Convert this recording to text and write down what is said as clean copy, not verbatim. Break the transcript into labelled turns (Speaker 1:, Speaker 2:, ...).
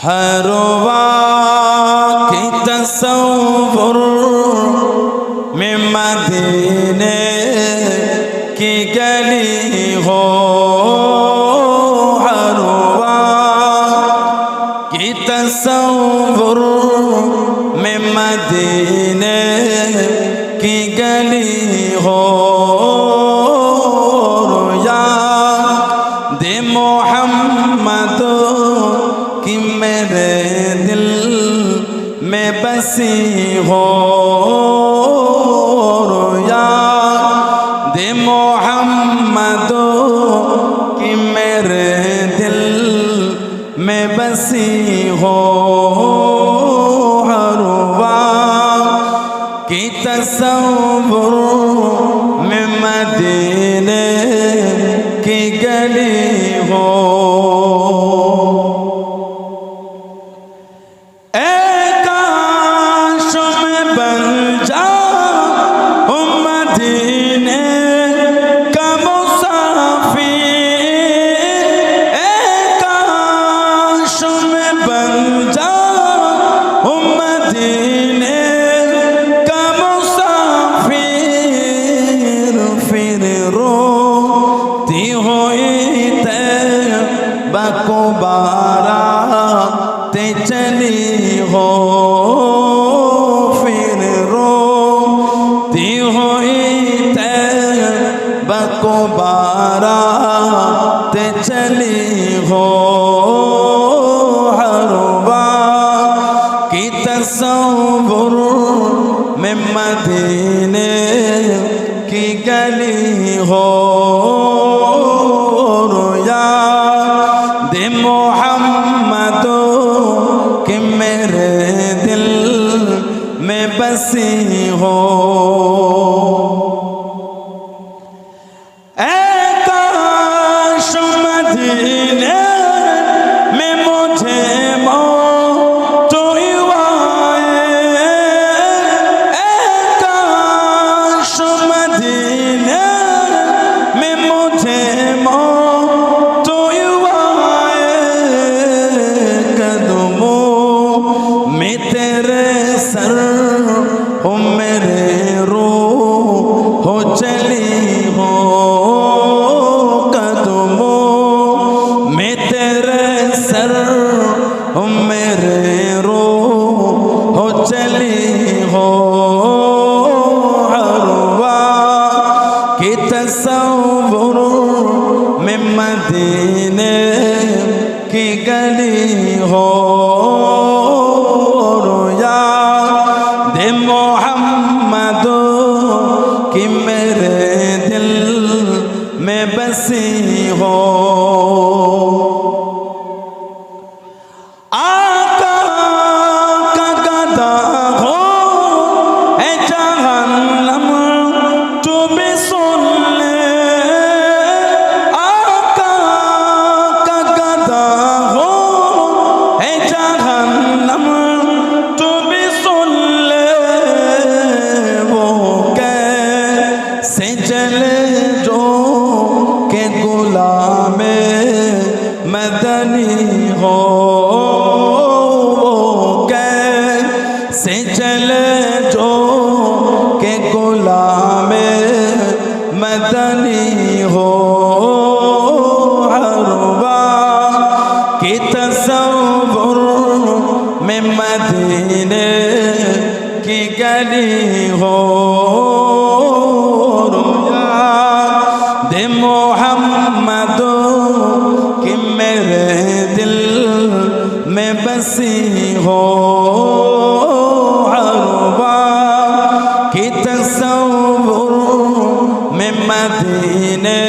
Speaker 1: ہر وقت کی تصور میں مدینے کی گلی ہو، ہر وقت کی تصور میں مدینے کی گلی ہو، یاد محمد کی میرے دل میں بسی ہو، یاد محمد کی میرے دل میں بسی ہو، ہر وقت کی تصور میں مدینے کی گلی ہو۔ کو بارات چلی ہو، پھر روتی ہوئی طیبہ کو بارات چلی ہو، ہر وقت کی تصور میں مدینے کی گلی ہو، محمد کہ میرے دل میں بسی ہو، اے کاش مدینے میں مجھے موت آئے، اے کاش مدینے میں مجھے موت میں تیرے سر ہو، میرے روح ہو چلی ہو، قدموں میں تیرے سر ہو، میرے روح ہو چلی ہو، ہر وقت کی تصور میں مدینے کی گلی ہو، محمد کہ میرے دل میں بسی ہو، آقا کا گدا ہو اے جہنم تو بھی سن لے، آقا کا گدا ہو اے جہنم تو بھی سن لے، چلے جو کہ غلام مدنی ہو، کیسے چلے جو کہ غلام مدنی ہو، ہر وقت کی تصور میں مدینے کی گلی ہو، محمد کہ میرے دل میں بسی ہو، ہر وقت کی تصور میں مدینے